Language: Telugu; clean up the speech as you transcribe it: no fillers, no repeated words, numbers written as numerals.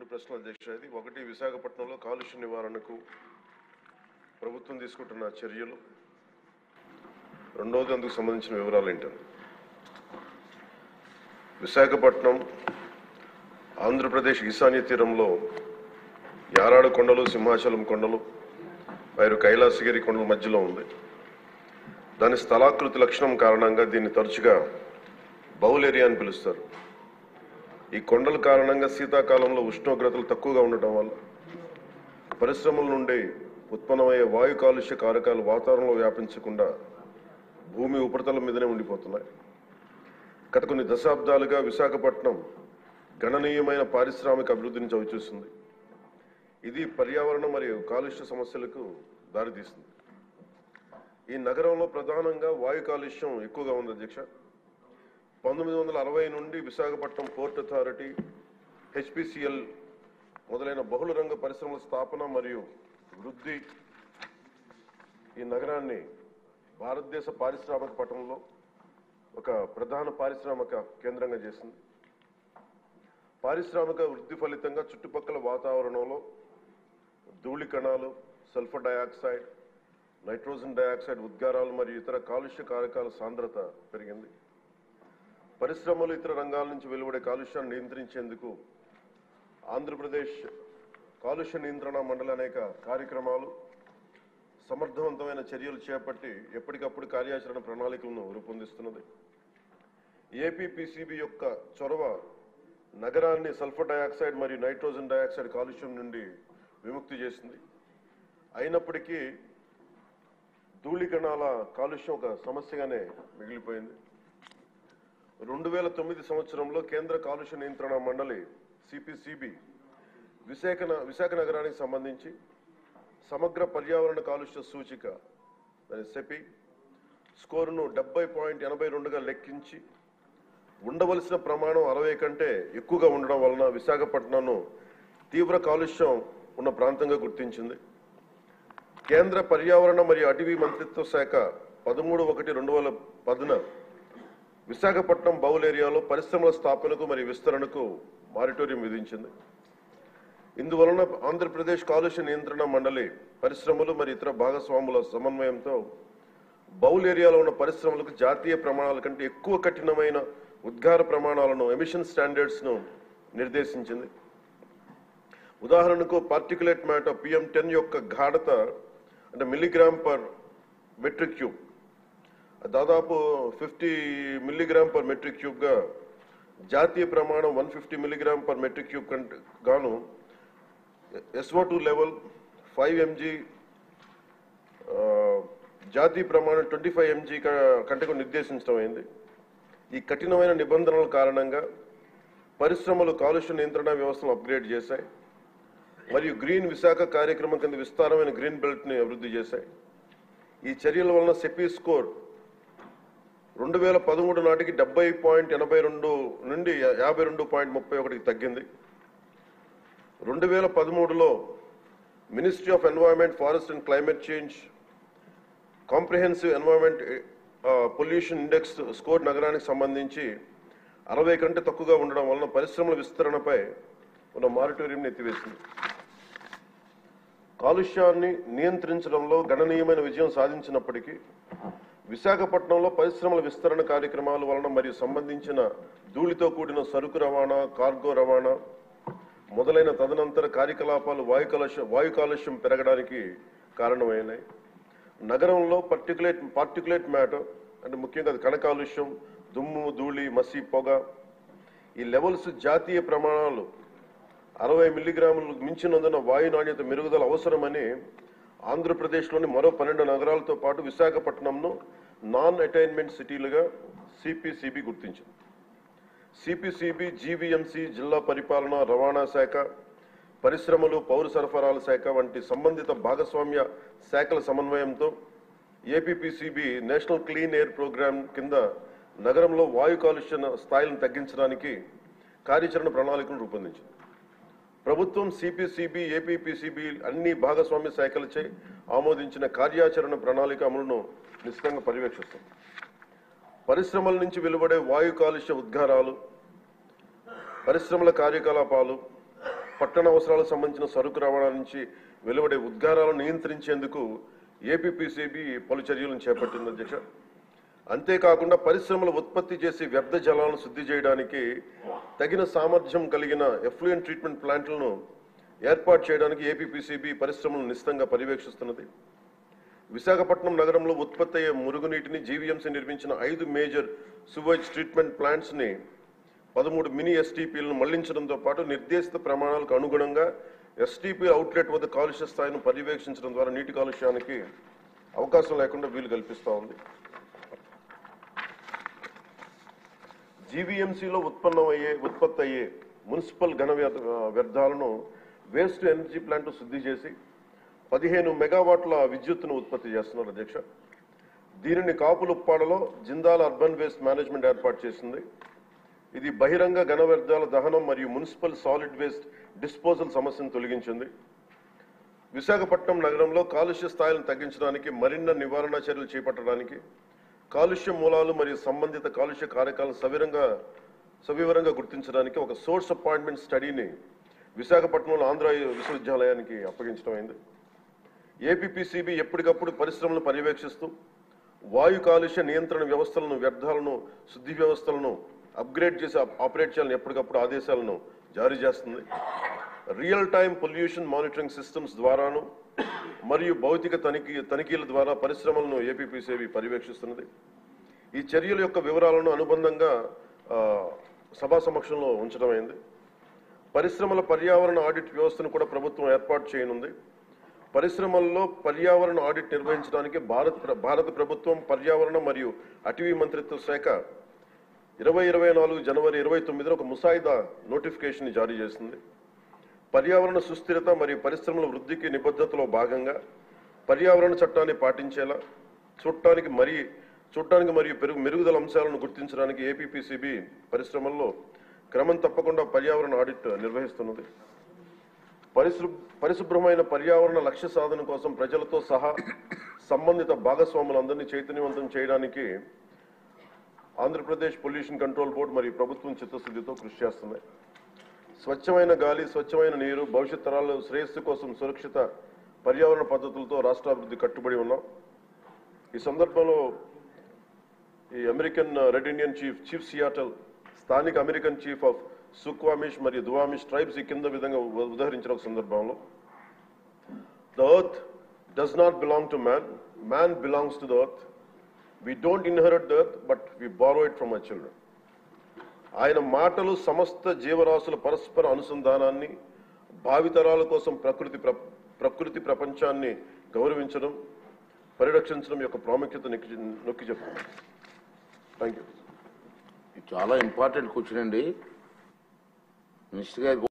రెండు ప్రశ్నలు అధ్యక్ష. ఇది ఒకటి, విశాఖపట్నంలో కాలుష్య నివారణకు ప్రభుత్వం తీసుకుంటున్న చర్యలు, రెండవది అందుకు సంబంధించిన వివరాలు ఏంటని. విశాఖపట్నం ఆంధ్రప్రదేశ్ ఈశాన్య తీరంలో యారాడు కొండలు, సింహాచలం కొండలు, పైరు కైలాసగిరి కొండల మధ్యలో ఉంది. దాని స్థలాకృతి లక్షణం కారణంగా దీన్ని తరచుగా బౌల్ ఏరియా అని పిలుస్తారు. ఈ కొండల కారణంగా శీతాకాలంలో ఉష్ణోగ్రతలు తక్కువగా ఉండటం వల్ల పరిశ్రమల నుండి ఉత్పన్నమయ్యే వాయు కాలుష్య కారకాలు వాతావరణంలో వ్యాపించకుండా భూమి ఉపరితలం మీదనే ఉండిపోతున్నాయి. గత కొన్ని దశాబ్దాలుగా విశాఖపట్నం గణనీయమైన పారిశ్రామిక అభివృద్ధిని చవిచూస్తుంది. ఇది పర్యావరణ మరియు కాలుష్య సమస్యలకు దారితీస్తుంది. ఈ నగరంలో ప్రధానంగా వాయు కాలుష్యం ఎక్కువగా ఉంది అధ్యక్ష. 1960 నుండి విశాఖపట్నం పోర్ట్ అథారిటీ, హెచ్పిసిఎల్ మొదలైన బహుళ రంగ పరిశ్రమల స్థాపన మరియు వృద్ధి ఈ నగరాన్ని భారతదేశ పారిశ్రామిక పట్టణంలో ఒక ప్రధాన పారిశ్రామిక కేంద్రంగా చేసింది. పారిశ్రామిక వృద్ధి ఫలితంగా చుట్టుపక్కల వాతావరణంలో ధూళి కణాలు, సల్ఫర్ డయాక్సైడ్, నైట్రోజన్ డయాక్సైడ్ ఉద్గారాలు మరియు ఇతర కాలుష్య కారకాల సాంద్రత పెరిగింది. పరిశ్రమలు, ఇతర రంగాల నుంచి వెలువడే కాలుష్యాన్ని నియంత్రించేందుకు ఆంధ్రప్రదేశ్ కాలుష్య నియంత్రణ మండలి అనేక కార్యక్రమాలు, సమర్థవంతమైన చర్యలు చేపట్టి ఎప్పటికప్పుడు కార్యాచరణ ప్రణాళికలను రూపొందిస్తున్నది. ఏపీపీసీబీ యొక్క చొరవ నగరాన్ని సల్ఫర్ డయాక్సైడ్ మరియు నైట్రోజన్ డయాక్సైడ్ కాలుష్యం నుండి విముక్తి చేసింది. అయినప్పటికీ ధూళి కణాల కాలుష్యం ఒక సమస్యగానే మిగిలిపోయింది. 2009 సంవత్సరంలో కేంద్ర కాలుష్య నియంత్రణ మండలి సిపిసిబి విశాఖ నగరానికి సంబంధించి సమగ్ర పర్యావరణ కాలుష్య సూచిక సెపి స్కోరును 70.82గా లెక్కించి ఉండవలసిన ప్రమాణం 60 కంటే ఎక్కువగా ఉండడం వలన విశాఖపట్నంను తీవ్ర కాలుష్యం ఉన్న ప్రాంతంగా గుర్తించింది. కేంద్ర పర్యావరణ మరియు అటవీ మంత్రిత్వ శాఖ 13/1/2010 విశాఖపట్నం బౌల్ ఏరియాలో పరిశ్రమల స్థాపనకు మరియు విస్తరణకు మారిటోరియం విధించింది. ఇందువలన ఆంధ్రప్రదేశ్ కాలుష్య నియంత్రణ మండలి పరిశ్రమలు మరియు ఇతర భాగస్వాముల సమన్వయంతో బౌల్ ఏరియాలో ఉన్న పరిశ్రమలకు జాతీయ ప్రమాణాల కంటే ఎక్కువ కఠినమైన ఉద్గార ప్రమాణాలను, ఎమిషన్ స్టాండర్డ్స్ను నిర్దేశించింది. ఉదాహరణకు పార్టికులేట్ మ్యాటర్ PM10 యొక్క గాఢత అంటే మిల్లీగ్రామ్ పర్ మెట్రిక్ క్యూబ్ దాదాపు 50 మిల్లీగ్రామ్ పర్ మెట్రిక్ క్యూబ్గా, జాతీయ ప్రమాణం 150 మిల్లీగ్రామ్ పర్ మెట్రిక్ క్యూబ్ కంటే గాను SO2 లెవెల్ 5 mg, జాతీయ ప్రమాణం 25 mg కంటే నిర్దేశించడం అయింది. ఈ కఠినమైన నిబంధనల కారణంగా పరిశ్రమలు కాలుష్య నియంత్రణ వ్యవస్థను అప్గ్రేడ్ చేశాయి మరియు గ్రీన్ విశాఖ కార్యక్రమం కింద విస్తారమైన గ్రీన్ బెల్ట్ని అభివృద్ధి చేశాయి. ఈ చర్యల వలన సెపీ స్కోర్ 2013 నాటికి 70.82 నుండి 52.31కి తగ్గింది. 2013లో ministry of environment, forest and climate change comprehensive environment pollution index score నగరానికి సంబంధించి 60 కంటే తక్కువగా ఉండడం వలన పరిశ్రమల విస్తరణపై ఉన్న మారిటోరియం ఎత్తివేసింది. కాలుష్యాన్ని నియంత్రించడంలో గణనీయమైన విజయం సాధించినప్పటికీ విశాఖపట్నంలో పరిశ్రమల విస్తరణ కార్యక్రమాల వలన మరియు సంబంధించిన ధూళితో కూడిన సరుకు రవాణా, కార్గో రవాణా మొదలైన తదనంతర కార్యకలాపాలు వాయు కాలుష్యం పెరగడానికి కారణమైనాయి. నగరంలో పార్టికులేట్ మ్యాటర్ అంటే ముఖ్యంగా కణ కాలుష్యం, దుమ్ము, ధూళి, మసి, పొగ ఈ లెవెల్స్ జాతీయ ప్రమాణాలు 60 మిల్లీగ్రాములు మించినందున వాయు నాణ్యత మెరుగుదల అవసరమని ఆంధ్రప్రదేశ్లోని మరో 12 నగరాలతో పాటు విశాఖపట్నంను నాన్ అటైన్మెంట్ సిటీలుగా సిపిసిబి గుర్తించింది. సిపిసిబి జీవీఎంసీ, జిల్లా పరిపాలన, రవాణా శాఖ, పరిశ్రమలు, పౌర సరఫరాల శాఖ వంటి సంబంధిత భాగస్వామ్య శాఖల సమన్వయంతో APPCB national clean air programme కింద నగరంలో వాయు కాలుష్య స్థాయిలను తగ్గించడానికి కార్యాచరణ ప్రణాళికను రూపొందించింది. ప్రభుత్వం సిపిసిబి, ఏపీపీసీబీ అన్ని భాగస్వామ్య శాఖలచే ఆమోదించిన కార్యాచరణ ప్రణాళిక అమలును నిశ్చితంగా పర్యవేక్షిస్తుంది. పరిశ్రమల నుంచి వెలువడే వాయు కాలుష్య ఉద్గారాలు, పరిశ్రమల కార్యకలాపాలు, పట్టణ అవసరాలకు సంబంధించిన సరుకు రవాణా నుంచి వెలువడే ఉద్గారాలను నియంత్రించేందుకు ఏపీపీసీబీ పలు చర్యలను చేపట్టింది అధ్యక్ష. అంతేకాకుండా పరిశ్రమలు ఉత్పత్తి చేసి వ్యర్థ జలాలను శుద్ధి చేయడానికి తగిన సామర్థ్యం కలిగిన ఎఫ్లూయెంట్ ట్రీట్మెంట్ ప్లాంట్లను ఏర్పాటు చేయడానికి ఏపీపీసీబీ పరిశ్రమలను నిశితంగా పర్యవేక్షిస్తున్నది. విశాఖపట్నం నగరంలో ఉత్పత్తి అయ్యే మురుగునీటిని జీవీఎంసీ నిర్మించిన 5 మేజర్ సువేజ్ ట్రీట్మెంట్ ప్లాంట్స్ ని 13 మినీ ఎస్టీపీలను మళ్లించడంతో పాటు నిర్దేశిత ప్రమాణాలకు అనుగుణంగా ఎస్టీపీ అవుట్లెట్ వద్ద కాలుష్య స్థాయిని పర్యవేక్షించడం ద్వారా నీటి కాలుష్యానికి అవకాశం లేకుండా వీలు కల్పిస్తూ ఉంది. జీవీఎంసీలో ఉత్పత్తి అయ్యే మున్సిపల్ ఘన వ్యర్థాలను వేస్ట్ ఎనర్జీ ప్లాంట్ శుద్ధి చేసి 15 మెగావాట్ల విద్యుత్తును ఉత్పత్తి చేస్తున్నారు అధ్యక్ష. దీనిని కాపులుప్పాడలో జిందాల్ అర్బన్ వేస్ట్ మేనేజ్మెంట్ ఏర్పాటు చేసింది. ఇది బహిరంగ ఘన వ్యర్థాల దహనం మరియు మున్సిపల్ సాలిడ్ వేస్ట్ డిస్పోజల్ సమస్యను తొలగించింది. విశాఖపట్నం నగరంలో కాలుష్య స్థాయిలను తగ్గించడానికి మరిన్న నివారణ చర్యలు చేపట్టడానికి కాలుష్య మూలాలు మరియు సంబంధిత కాలుష్య కారకాలను సవివరంగా గుర్తించడానికి ఒక సోర్స్ అపాయింట్మెంట్ స్టడీని విశాఖపట్నంలో ఆంధ్ర విశ్వవిద్యాలయానికి అప్పగించడం అయింది. ఏపీపీసీబీ ఎప్పటికప్పుడు పరిశ్రమలను పర్యవేక్షిస్తూ వాయు కాలుష్య నియంత్రణ వ్యవస్థలను, వ్యర్థాలను శుద్ధి వ్యవస్థలను అప్గ్రేడ్ చేసి ఆపరేట్ చేయాలని ఎప్పటికప్పుడు ఆదేశాలను జారీ చేస్తుంది. Real time pollution monitoring systems ద్వారాను మరియు భౌతిక తనిఖీల ద్వారా పరిశ్రమలను ఏపీపీసీబీ పర్యవేక్షిస్తున్నది. ఈ చర్యల యొక్క వివరాలను అనుబంధంగా సభా సమక్షంలో ఉంచడం అయింది. పరిశ్రమల పర్యావరణ ఆడిట్ వ్యవస్థను కూడా ప్రభుత్వం ఏర్పాటు చేయనుంది. పరిశ్రమల్లో పర్యావరణ ఆడిట్ నిర్వహించడానికి భారత ప్రభుత్వం పర్యావరణ మరియు అటవీ మంత్రిత్వ శాఖ 2024 జనవరి 29న ఒక ముసాయిదా నోటిఫికేషన్ జారీ చేసింది. పర్యావరణ సుస్థిరత మరియు పరిశ్రమల వృద్ధికి నిబద్ధతలో భాగంగా పర్యావరణ చట్టాన్ని పాటించేలా చూడటానికి మరియు మెరుగుదల అంశాలను గుర్తించడానికి ఏపీపీసీబీ పరిశ్రమల్లో క్రమం తప్పకుండా పర్యావరణ ఆడిట్ నిర్వహిస్తున్నది. పరిశుభ్రమైన పర్యావరణ లక్ష్య సాధన కోసం ప్రజలతో సహా సంబంధిత భాగస్వాములందరినీ చైతన్యవంతం చేయడానికి ఆంధ్రప్రదేశ్ పొల్యూషన్ కంట్రోల్ బోర్డు మరియు ప్రభుత్వం చిత్తశుద్ధితో కృషి చేస్తున్నాయి. స్వచ్ఛమైన గాలి, స్వచ్ఛమైన నీరు, భవిష్యత్ తరాల శ్రేయస్సు కోసం సురక్షిత పర్యావరణ పద్ధతులతో రాష్ట్రాభివృద్ధి కట్టుబడి ఉన్నాం. ఈ సందర్భంలో ఈ American red Indian chief Seattle, స్థానిక అమెరికన్ చీఫ్ ఆఫ్ సుక్వామిష్ మరియు దువామిష్ ట్రైబ్స్ ఈ కింద విధంగా ఉదహరించిన ఒక సందర్భంలో, the earth does not belong to man, man belongs to the earth. We don't inherit the earth, but we borrow it from our children. ఆయన మాటలు సమస్త జీవరాశుల పరస్పర అనుసంధానాన్ని, భావితరాల కోసం ప్రకృతి ప్రపంచాన్ని గౌరవించడం, పరిరక్షించడం యొక్క ప్రాముఖ్యత నొక్కి చెప్తున్నాను. Thank you. చాలా ఇంపార్టెంట్ క్వశ్చన్ అండి మినిస్టర్ గారు.